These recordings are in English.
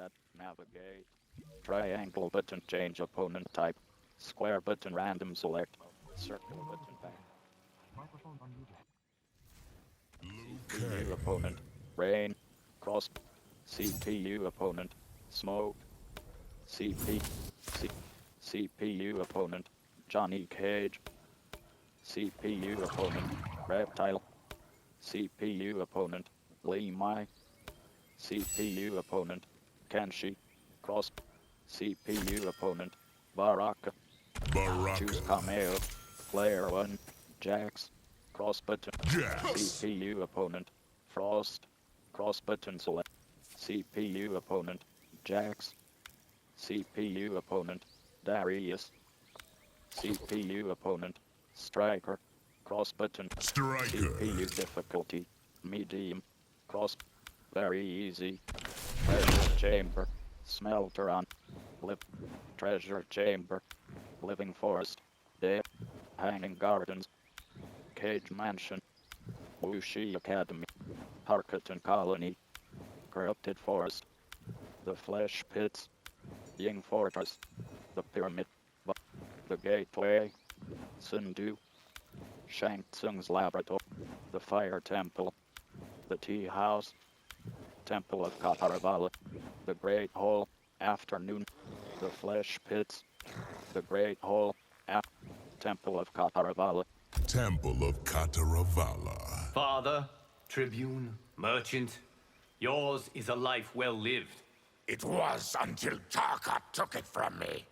Select, navigate. Triangle button change opponent type. Square button random select. Circle button back. CPU opponent. Rain. Cross. CPU opponent. Smoke. C, CPU opponent. Johnny Cage. CPU opponent. Reptile. CPU opponent. Lee Mai. CPU opponent. Kenshi. Cross. CPU opponent. Baraka. Choose Cameo. Player 1. Jax. Cross button. CPU opponent. Frost. Cross button select. CPU opponent. Jax. CPU opponent. Darius. CPU opponent. Striker. Cross button. CPU difficulty. Medium. Cross. Very easy. Treasure chamber. Smelter on. Lip. Treasure chamber. Living forest. Death. Hanging gardens. Cage mansion. Wuxi academy. Harkatan colony. Corrupted forest. The flesh pits. Ying fortress. The pyramid. The gateway. Sundu. Shang Tsung's laboratory. The fire temple. The tea house. Temple of Kataravala. The great hall. Afternoon. The flesh pits. The great hall. Temple of Kataravala. Temple of Kataravala. Father, tribune, merchant, yours is a life well lived. It was until Tarkat took it from me.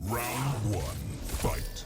Round 1, fight.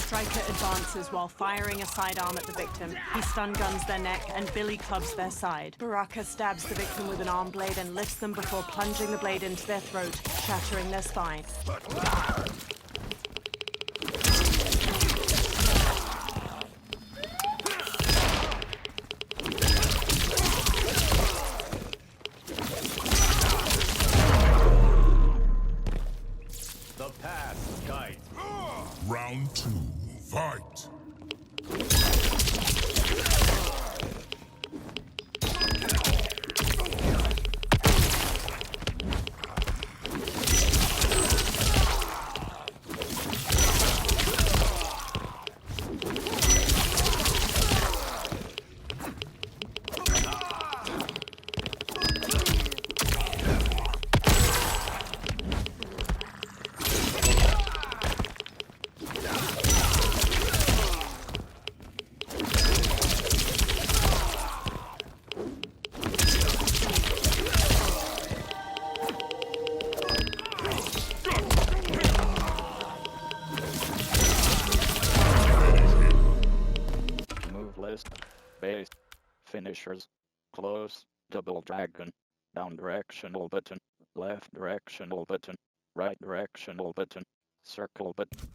Striker advances while firing a sidearm at the victim. He stun guns their neck and Billy clubs their side. Baraka stabs the victim with an arm blade and lifts them before plunging the blade into their throat, shattering their spine. The past guides. Round 2, fight. Move list. Base. Finishers. Close. Double dragon. Down directional button. Left directional button. Right directional button. Circle button.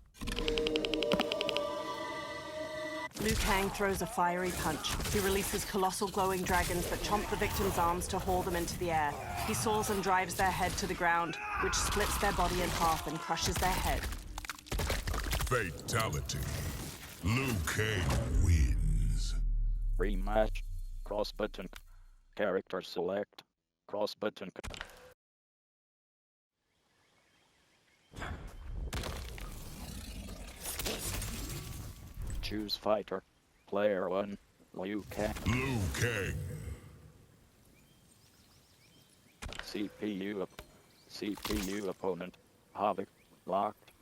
Liu Kang throws a fiery punch. He releases colossal glowing dragons that chomp the victim's arms to haul them into the air. He saws and drives their head to the ground, which splits their body in half and crushes their head. Fatality. Liu Kang wins. Rematch. Cross button. Character select. Cross button. Choose fighter. Player 1. Liu Kang. Liu Kang. CPU opponent. Havoc. Locked.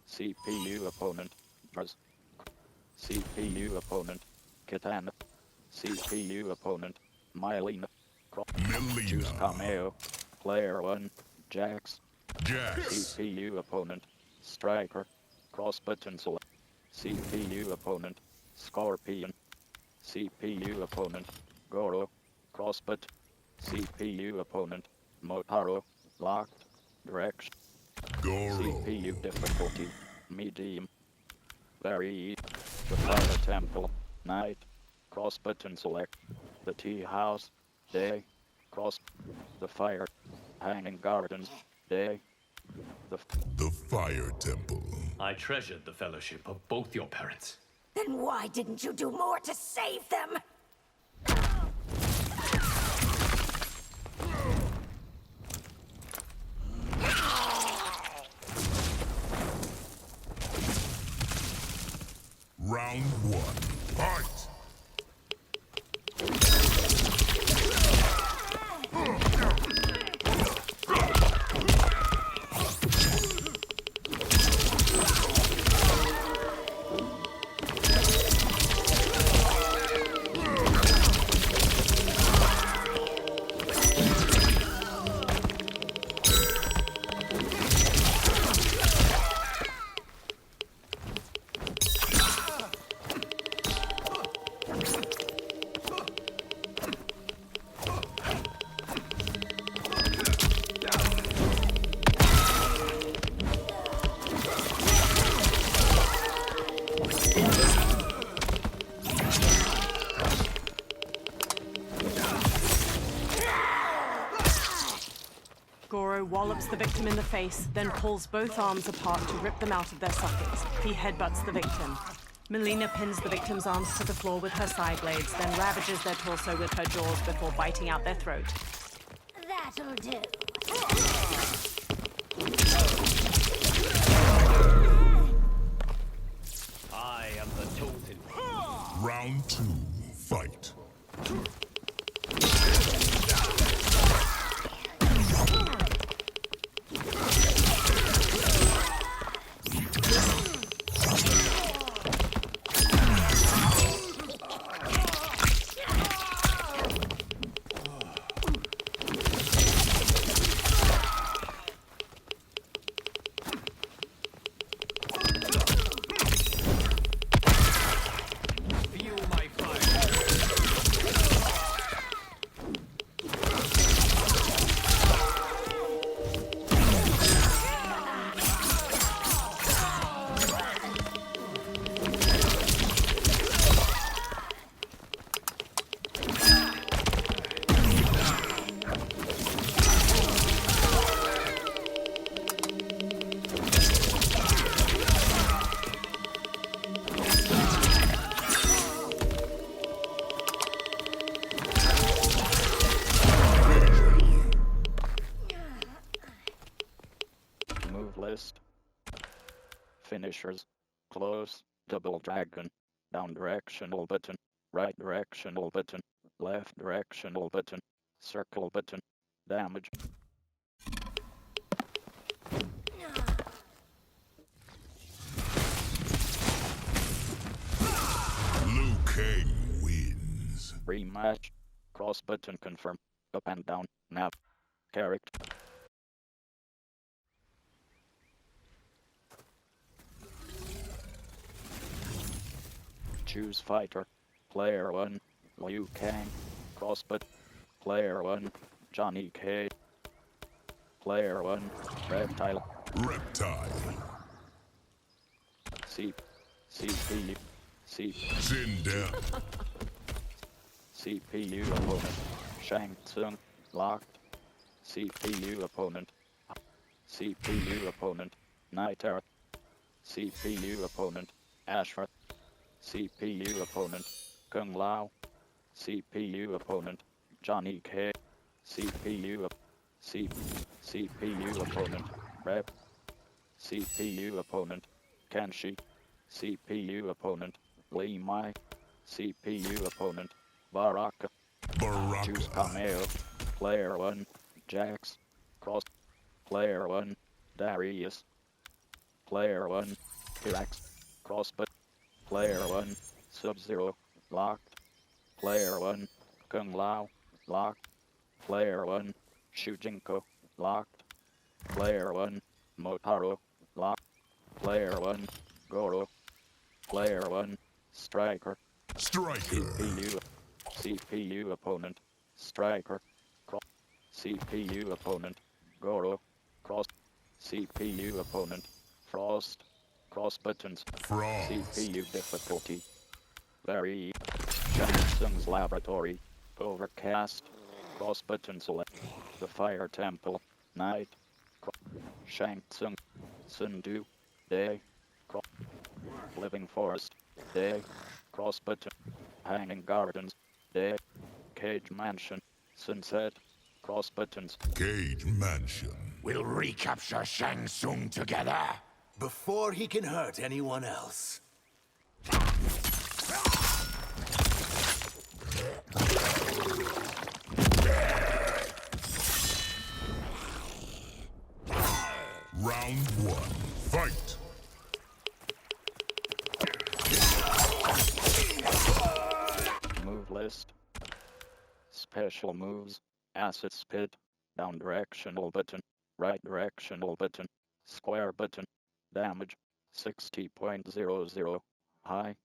CPU opponent. Mars. CPU opponent, Katana. CPU opponent, Mylene. Juice Melina. Cameo. Player 1, Jax. Jax. CPU opponent, Striker. Cross button select. CPU opponent, Scorpion. CPU opponent, Goro. Cross button. CPU opponent, Motaro. Locked. Direction. Goro. CPU difficulty, medium. Very easy. The Fire Temple, night. Cross button select. The Tea House, day. Cross. The Fire. Hanging Gardens, day. The Fire Temple. I treasured the fellowship of both your parents. Then why didn't you do more to save them? Round 1. Fight! Goro wallops the victim in the face, then pulls both arms apart to rip them out of their sockets. He headbutts the victim. Melina pins the victim's arms to the floor with her side blades, then ravages their torso with her jaws before biting out their throat. That'll do. I am the chosen. Round 2. Fight! Feel my fire. Move list. Finishers. Close. Double dragon. Down directional button. Right directional button. Left directional button. Circle button. Damage. Liu Kang wins. Rematch. Cross button confirm. Up and down. Nav. Character. Choose fighter. Player 1. Liu Kang. Cross button. Player 1. Johnny Cage. Player 1. Reptile. Reptile. CPU. Zindel. CPU opponent. Shang Tsung. Locked. CPU opponent. CPU opponent. Night Earth. CPU opponent. Ashford. CPU opponent. Kung Lao. CPU opponent. Johnny K. CPU opponent. Rep. CPU opponent. Kenshi. CPU opponent. Lee Mai. CPU opponent. Baraka. Choose Baraka. Cameo. Player 1. Jax. Cross. Player 1. Darius. Player 1. Pirax. Crossbut. Player 1, Sub-Zero, locked. Player 1, Kung Lao, locked. Player 1, Shujinko, locked. Player 1, Motaro, locked. Player 1, Goro. Player 1, Striker. Striker. CPU opponent, Striker. Cross. CPU opponent, Goro. Cross. CPU opponent, Frost. Cross buttons. Frost. CPU difficulty. Very. Shang Tsung's laboratory. Overcast. Cross button select. The Fire Temple. Night. Shang Tsung. Sundu. Day. Living Forest. Day. Cross button. Hanging Gardens. Day. Cage Mansion. Sunset. Cross buttons. Cage Mansion. We'll recapture Shang Tsung together. Before he can hurt anyone else. Round 1. Fight. Move list. Special moves. Acid Spit. Down directional button. Right directional button. Square button. Damage. 60.00. High.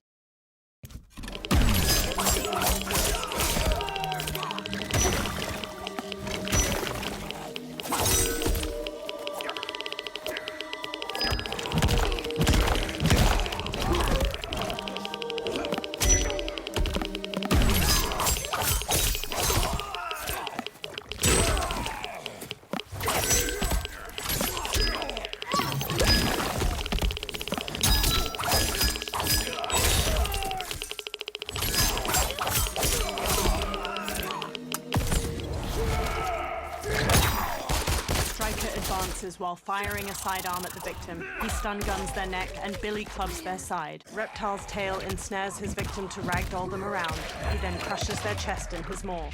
Advances while firing a sidearm at the victim. He stun guns their neck and billy clubs their side. Reptile's tail ensnares his victim to ragdoll them around. He then crushes their chest in his maw.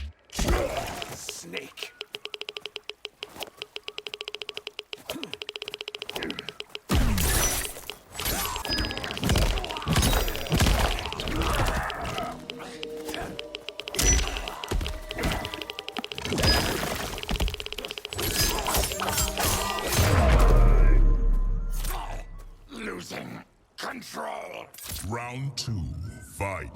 Snake. Losing control. Round 2. Fight.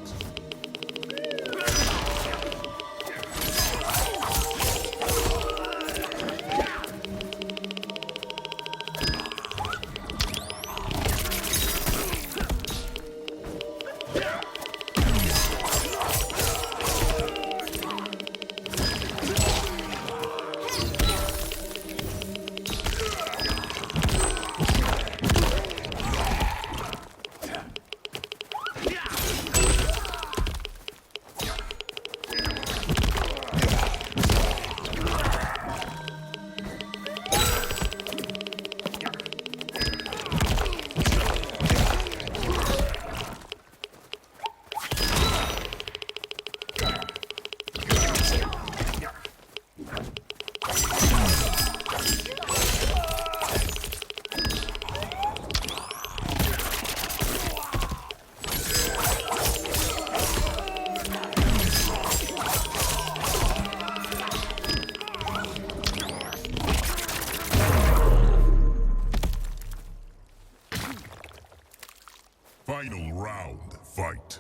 Final round. Fight.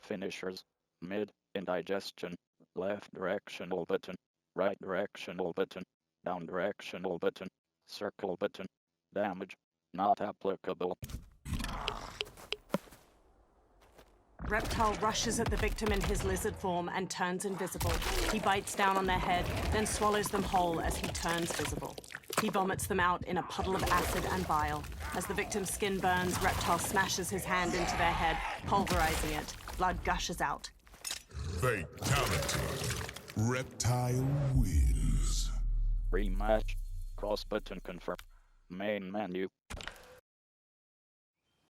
Finishers. Mid. Indigestion. Left directional button. Right directional button. Down directional button. Circle button. Damage. Not applicable. Reptile rushes at the victim in his lizard form and turns invisible. He bites down on their head, then swallows them whole as he turns visible. He vomits them out in a puddle of acid and bile. As the victim's skin burns, Reptile smashes his hand into their head, pulverizing it. Blood gushes out. Fatality. Reptile wins. Rematch. Cross button confirm. Main menu.